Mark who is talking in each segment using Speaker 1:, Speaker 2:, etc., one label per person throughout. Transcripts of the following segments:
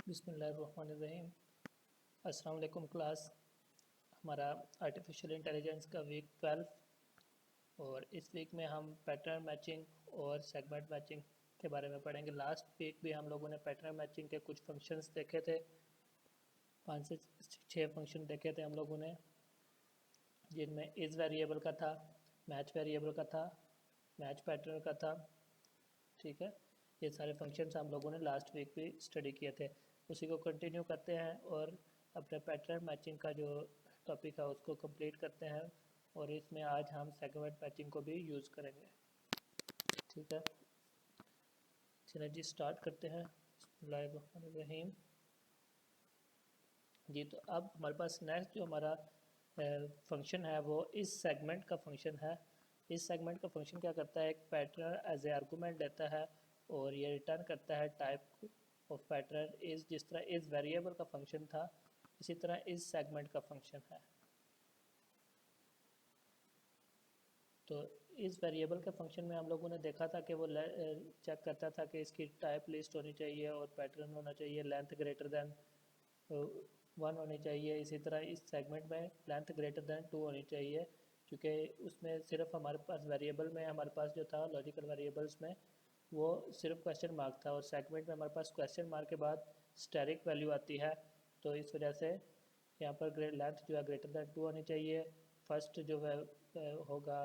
Speaker 1: बिस्मिल्लाहिर्रहमानिर्रहीम। अस्सलाम वालेकुम क्लास। हमारा आर्टिफिशियल इंटेलिजेंस का वीक 12 और इस वीक में हम पैटर्न मैचिंग और सेगमेंट मैचिंग के बारे में पढ़ेंगे। लास्ट वीक भी हम लोगों ने पैटर्न मैचिंग के कुछ फंक्शंस देखे थे, 5 से 6 फंक्शन देखे थे हम लोगों ने, जिनमें इस वेरिएबल का था, मैच वेरिएबल का था, मैच पैटर्न का था। ठीक है, ये सारे फंक्शंस हम लोगों ने लास्ट वीक भी स्टडी किए थे। उसी को कंटिन्यू करते हैं और अपने पैटर्न मैचिंग का जो टॉपिक है उसको कंप्लीट करते हैं, और इसमें आज हम सेगमेंट मैचिंग को भी यूज़ करेंगे। ठीक है, चलिए जी स्टार्ट करते हैं। बिस्मिल्लाहिर्रहमानिर्रहीम जी। तो अब हमारे पास नेक्स्ट जो हमारा फंक्शन है वो इस सेगमेंट का फंक्शन है। इस सेगमेंट का फंक्शन क्या करता है, एक पैटर्न एज ए आर्गूमेंट देता है और ये रिटर्न करता है टाइप ऑफ पैटर्न इस, जिस तरह इस वेरिएबल का फंक्शन था इसी तरह इस सेगमेंट का फंक्शन है। तो इस वेरिएबल के फंक्शन में हम लोगों ने देखा था कि वो चेक करता था कि इसकी टाइप लिस्ट होनी चाहिए और पैटर्न होना चाहिए, लेंथ ग्रेटर दैन 1 होनी चाहिए। इसी तरह इस सेगमेंट में लेंथ ग्रेटर दैन 2 होनी चाहिए, क्योंकि उसमें सिर्फ हमारे पास वेरिएबल में हमारे पास जो था लॉजिकल वेरिएबल्स में वो सिर्फ क्वेश्चन मार्क था, और सेगमेंट में हमारे पास क्वेश्चन मार्क के बाद स्टेरिक वैल्यू आती है। तो इस वजह से यहाँ पर लेंथ जो है ग्रेटर दैन 2 होनी चाहिए। फर्स्ट जो है होगा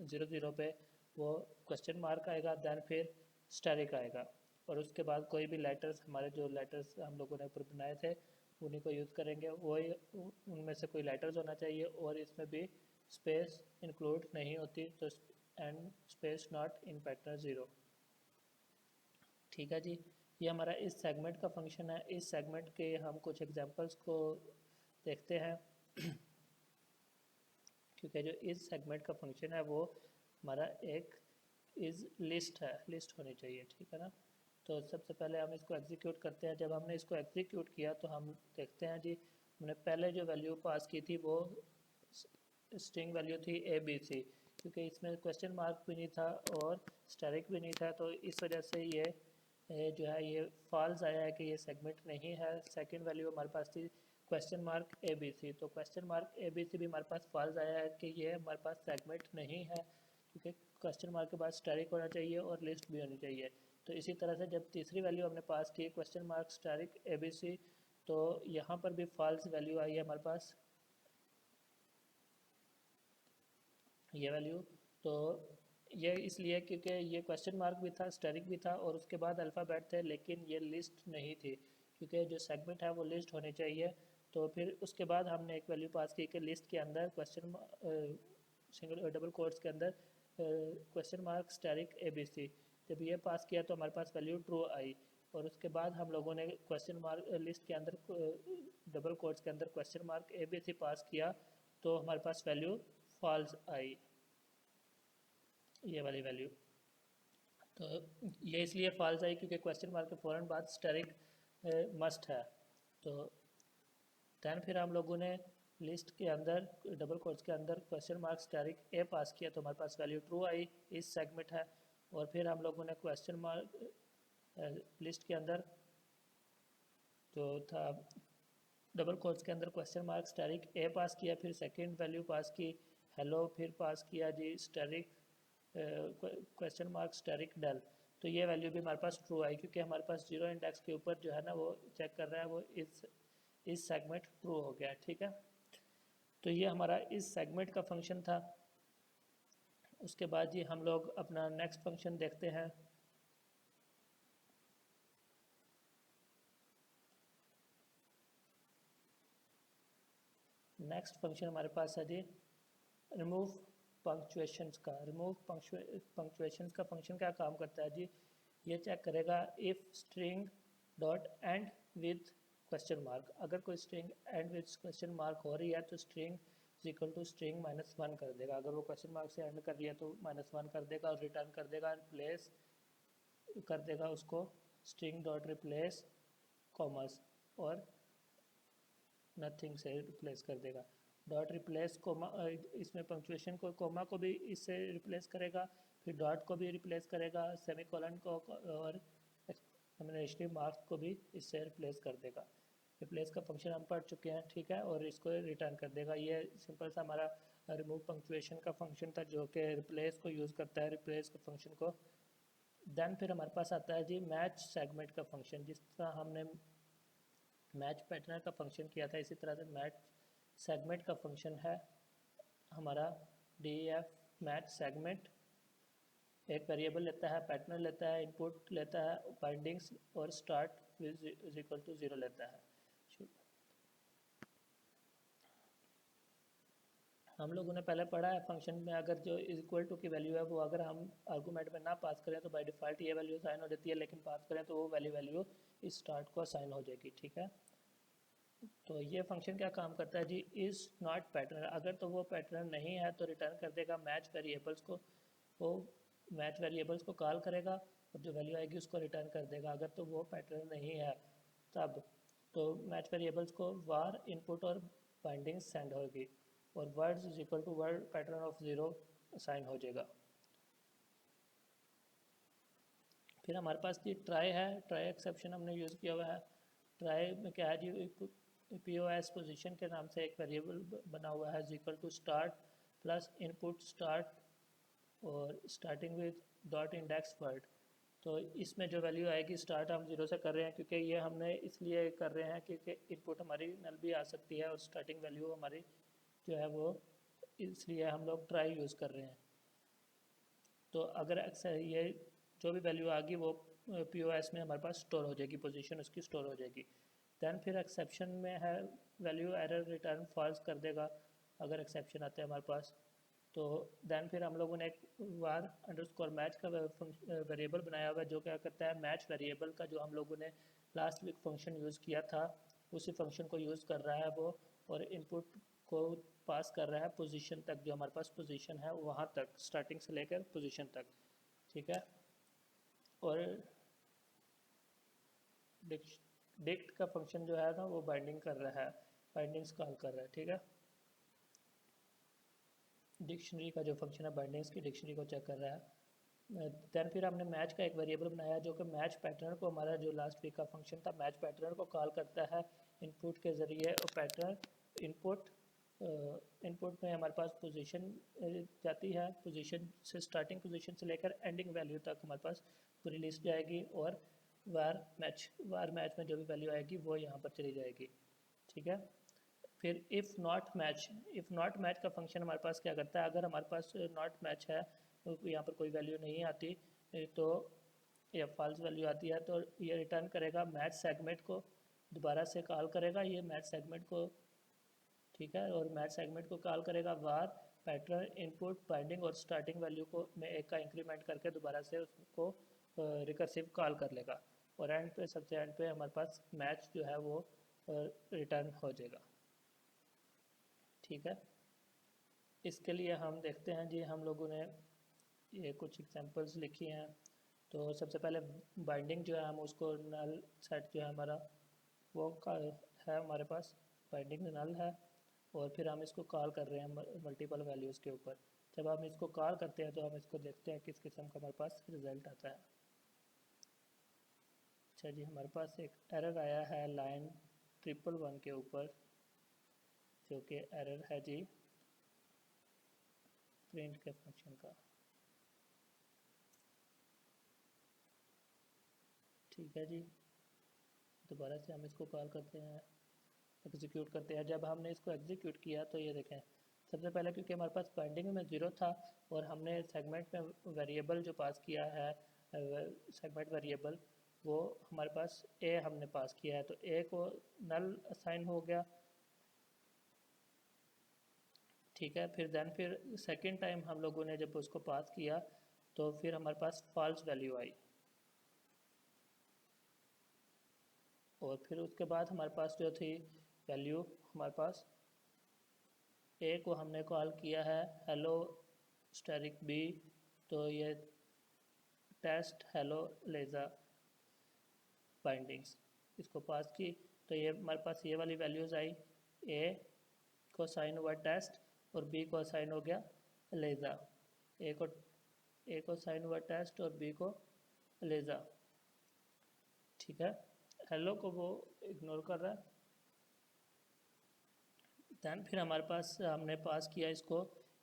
Speaker 1: 0 पे वो क्वेश्चन मार्क आएगा, दैन फिर स्टेरिक आएगा, और उसके बाद कोई भी लेटर्स, हमारे जो लेटर्स हम लोगों ने ऊपर बनाए थे उन्हीं को यूज़ करेंगे। वही उनमें से कोई लेटर्स होना चाहिए और इसमें भी स्पेस इंक्लूड नहीं होती, तो and space not in pattern 0। ठीक है जी, ये हमारा इस सेगमेंट का फंक्शन है। इस सेगमेंट के हम कुछ एग्जांपल्स को देखते हैं क्योंकि जो इस सेगमेंट का फंक्शन है वो हमारा एक इस लिस्ट है, लिस्ट होनी चाहिए। ठीक है ना। तो सबसे पहले हम इसको एग्जीक्यूट करते हैं। जब हमने इसको एग्जीक्यूट किया तो हम देखते हैं जी, हमने पहले जो वैल्यू पास की थी वो स्ट्रिंग वैल्यू थी ABC, क्योंकि इसमें क्वेश्चन मार्क भी नहीं था और स्टेरिक भी नहीं था, तो इस वजह से ये जो है ये फॉल्स आया है कि ये सेगमेंट नहीं है। सेकंड वैल्यू हमारे पास थी क्वेश्चन मार्क ABC, तो क्वेश्चन मार्क ABC भी हमारे पास फॉल्स आया है कि ये हमारे पास सेगमेंट नहीं है, क्योंकि क्वेश्चन मार्क के बाद स्टेरिक होना चाहिए और लिस्ट भी होनी चाहिए। तो इसी तरह से जब तीसरी वैल्यू हमने पास की क्वेश्चन मार्क स्टेरिक ABC, तो यहाँ पर भी फॉल्स वैल्यू आई है हमारे पास, ये वैल्यू। तो ये इसलिए क्योंकि ये क्वेश्चन मार्क भी था, स्टेरिक भी था और उसके बाद अल्फ़ाबेट थे, लेकिन ये लिस्ट नहीं थी, क्योंकि जो सेगमेंट है वो लिस्ट होनी चाहिए। तो फिर उसके बाद हमने एक वैल्यू पास की कि लिस्ट के अंदर क्वेश्चन सिंगल डबल कोट्स के अंदर क्वेश्चन मार्क स्टेरिक ABC। जब ये पास किया तो हमारे पास वैल्यू ट्रू आई, और उसके बाद हम लोगों ने क्वेश्चन मार्क लिस्ट के अंदर डबल कोट्स के अंदर क्वेश्चन मार्क ABC पास किया, तो हमारे पास वैल्यू फॉल्स आई, ये वाली वैल्यू। तो ये इसलिए फॉल्स आई क्योंकि क्वेश्चन मार्क के फ़ौरन बाद स्टेरिक मस्ट है। तो दैन फिर हम लोगों ने लिस्ट के अंदर डबल कोट्स के अंदर क्वेश्चन मार्क स्टेरिक A पास किया, तो हमारे पास वैल्यू ट्रू आई, इस सेगमेंट है। और फिर हम लोगों ने क्वेश्चन मार्क लिस्ट के अंदर जो था डबल कोट्स के अंदर क्वेश्चन मार्क स्टेरिक A पास किया, फिर सेकंड वैल्यू पास की हेलो, फिर पास किया जी स्टेरिक क्वेश्चन मार्क स्टेरिक डेल। तो ये वैल्यू भी हमारे पास ट्रू आई, क्योंकि हमारे पास 0 इंडेक्स के ऊपर जो है ना वो चेक कर रहा है, वो इस सेगमेंट ट्रू हो गया। ठीक है, तो ये हमारा इस सेगमेंट का फंक्शन था। उसके बाद जी हम लोग अपना नेक्स्ट फंक्शन देखते हैं। नेक्स्ट फंक्शन हमारे पास है जी रिमूव पंक्चुएशंस का। रिमूव पंक्चुएशंस का फंक्शन क्या काम करता है जी, ये चेक करेगा if string dot end with question mark. अगर कोई string end with question mark हो रही है तो string is equal to string -1 कर देगा। अगर वो क्वेश्चन मार्क से एंड कर रही है तो -1 कर देगा और रिटर्न कर देगा, रिप्लेस कर देगा उसको स्ट्रिंग डॉट रिप्लेस कॉमर्स, और नथिंग से रिप्लेस कर देगा। डॉट रिप्लेस कोमा, इसमें पंक्चुएशन को, कोमा को भी इससे रिप्लेस करेगा, फिर डॉट को भी रिप्लेस करेगा, सेमीकोलन को और कम्बिनेशनरी मार्क्स को भी इससे रिप्लेस कर देगा। रिप्लेस का फंक्शन हम पढ़ चुके हैं, ठीक है, और इसको रिटर्न कर देगा। ये सिंपल सा हमारा रिमूव पंक्चुएशन का फंक्शन था जो कि रिप्लेस को यूज़ करता है, रिप्लेस के फंक्शन को। देन फिर हमारे पास आता है जी मैच सेगमेंट का फंक्शन। जिस तरह हमने मैच पैटर्न का फंक्शन किया था, इसी तरह से मैच सेगमेंट का फंक्शन है हमारा डी एफ मैच सेगमेंट। एक वेरिएबल लेता है, पैटर्न लेता है, इनपुट लेता है, बाइंडिंग्स और स्टार्ट इज इक्वल टू 0 लेता है। हम लोगों ने पहले पढ़ा है फंक्शन में अगर जो इक्वल टू की वैल्यू है वो अगर हम आर्गूमेंट में ना पास करें तो बाय डिफ़ॉल्ट ये वैल्यू असाइन हो जाती है, लेकिन पास करें तो वो वैल्यू इस स्टार्ट को असाइन हो जाएगी, ठीक है। तो ये फंक्शन क्या काम करता है जी, इज़ नॉट पैटर्न। अगर तो वो पैटर्न नहीं है तो रिटर्न कर देगा मैच वेरिएबल्स को, वो मैच वेरिएबल्स को कॉल करेगा और जो वैल्यू आएगी उसको रिटर्न कर देगा। अगर तो वो पैटर्न नहीं है तब तो मैच वेरिएबल्स को वार इनपुट और बाइंडिंग सेंड होगी और words is equal to word pattern of 0 assign हो जाएगा। फिर हमारे पास जी ट्राई है, ट्राई एक्सेप्शन हमने यूज़ किया हुआ है। ट्राई में क्या है जी, POS पोजीशन के नाम से एक वेरिएबल बना हुआ है is equal to start plus input start और starting with dot index word. तो इसमें जो वैल्यू आएगी स्टार्ट हम 0 से कर रहे हैं क्योंकि ये हमने इसलिए कर रहे हैं क्योंकि इनपुट हमारी नल भी आ सकती है और स्टार्टिंग वैल्यू हमारी जो है वो, इसलिए हम लोग ट्राई यूज़ कर रहे हैं। तो अगर अक्सर ये जो भी वैल्यू आ गई वो POS में हमारे पास स्टोर हो जाएगी, पोजीशन उसकी स्टोर हो जाएगी। दैन फिर एक्सेप्शन में है वैल्यू एरर रिटर्न फॉल्स कर देगा अगर एक्सेप्शन आता है हमारे पास। तो दैन फिर हम लोगों ने एक वार अंडरस्कोर मैच का वेरिएबल बनाया हुआ है जो क्या करता है मैच वेरिएबल का जो हम लोगों ने लास्ट वीक फंक्शन यूज़ किया था उसी फंक्शन को यूज़ कर रहा है वो, और इनपुट को पास कर रहा है पोजीशन तक, जो हमारे पास पोजीशन है वहाँ तक, स्टार्टिंग से लेकर पोजीशन तक, ठीक है। और डिक्ट का फंक्शन जो है ना वो बाइंडिंग कर रहा है, बाइंडिंग्स कॉल कर रहा है, ठीक है। डिक्शनरी का जो फंक्शन है बाइंडिंग्स की डिक्शनरी को चेक कर रहा है। दैन फिर हमने मैच का एक वेरिएबल बनाया जो कि मैच पैटर्न को, हमारा जो लास्ट वीक का फंक्शन था मैच पैटर्न को कॉल करता है इनपुट के ज़रिए, और पैटर्न इनपुट में हमारे पास पोजीशन जाती है, पोजीशन से स्टार्टिंग पोजीशन से लेकर एंडिंग वैल्यू तक हमारे पास पूरी लिस्ट जाएगी, और वार मैच में जो भी वैल्यू आएगी वो यहाँ पर चली जाएगी, ठीक है। फिर इफ़ नॉट मैच का फंक्शन हमारे पास क्या करता है, अगर हमारे पास नॉट मैच है तो यहाँ पर कोई वैल्यू नहीं आती तो या फॉल्स वैल्यू आती है तो ये रिटर्न करेगा मैच सेगमेंट को, दोबारा से कॉल करेगा ये मैच सेगमेंट को, ठीक है। और मैच सेगमेंट को कॉल करेगा वार पैटर्न इनपुट बाइंडिंग और स्टार्टिंग वैल्यू को में एक का इंक्रीमेंट करके दोबारा से उसको रिकर्सिव कॉल कर लेगा, और एंड पे सबसे एंड पे हमारे पास मैच जो है वो रिटर्न हो जाएगा, ठीक है। इसके लिए हम देखते हैं जी, हम लोगों ने ये कुछ एग्जांपल्स लिखी हैं। तो सबसे पहले बाइंडिंग जो है हम उसको नल सेट जो है हमारा वो है हमारे पास बाइंडिंग नल है, और फिर हम इसको कॉल कर रहे हैं मल्टीपल वैल्यूज़ के ऊपर। जब हम इसको कॉल करते हैं तो हम इसको देखते हैं किस किस्म का हमारे पास रिजल्ट आता है। अच्छा जी, हमारे पास एक एरर आया है लाइन 111 के ऊपर, जो कि एरर है जी प्रिंट के फंक्शन का, ठीक है जी। दोबारा से हम इसको कॉल करते हैं, एग्जीक्यूट करते हैं। जब हमने इसको एग्जीक्यूट किया तो ये देखें सबसे पहले क्योंकि हमारे पास बाइंडिंग में 0 था और हमने सेगमेंट में वेरिएबल जो पास किया है सेगमेंट वेरिएबल वो हमारे पास ए हमने पास किया है, तो ए को नल असाइन हो गया, ठीक है। फिर सेकेंड टाइम हम लोगों ने जब उसको पास किया तो फिर हमारे पास फॉल्स वैल्यू आई, और फिर उसके बाद हमारे पास जो थी वैल्यू हमारे पास ए को हमने कॉल किया है हेलो स्टैरिक बी, तो ये टेस्ट हेलो लेज़ा बाइंडिंग्स इसको पास की, तो ये हमारे पास ये वाली वैल्यूज़ आई, ए को साइन हुआ टेस्ट और बी को साइन हो गया लेज़ा, ए को साइन हुआ टेस्ट और बी को लेज़ा, ठीक है, हेलो को वो इग्नोर कर रहा है। दैन फिर हमारे पास हमने पास किया इसको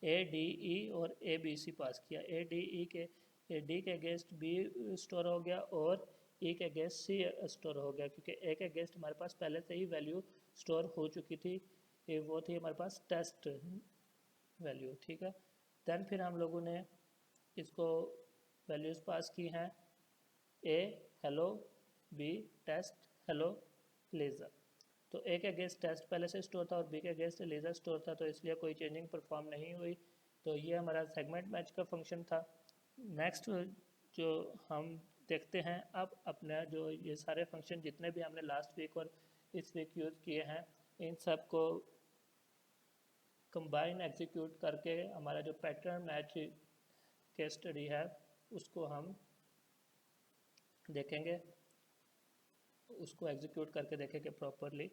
Speaker 1: ए डी ई और ए बी सी पास किया। ए डी ई के डी के अगेंस्ट बी स्टोर हो गया और ई के अगेंस्ट सी स्टोर हो गया, क्योंकि ए के अगेंस्ट हमारे पास पहले से ही वैल्यू स्टोर हो चुकी थी, वो थी हमारे पास टेस्ट वैल्यू। ठीक है, दैन फिर हम लोगों ने इसको वैल्यूज़ पास की हैं, A hello, B test hello laser. तो ए के अगेंस्ट टेस्ट पहले से स्टोर था और बी के अगेंस्ट लेज़र स्टोर था, तो इसलिए कोई चेंजिंग परफॉर्म नहीं हुई। तो ये हमारा सेगमेंट मैच का फंक्शन था। नेक्स्ट जो हम देखते हैं अब अपना जो ये सारे फंक्शन जितने भी हमने लास्ट वीक और इस वीक यूज़ किए हैं, इन सब को कंबाइन एग्जीक्यूट करके हमारा जो पैटर्न मैच केस स्टडी है उसको हम देखेंगे, उसको एग्जीक्यूट करके देखेंगे प्रॉपरली।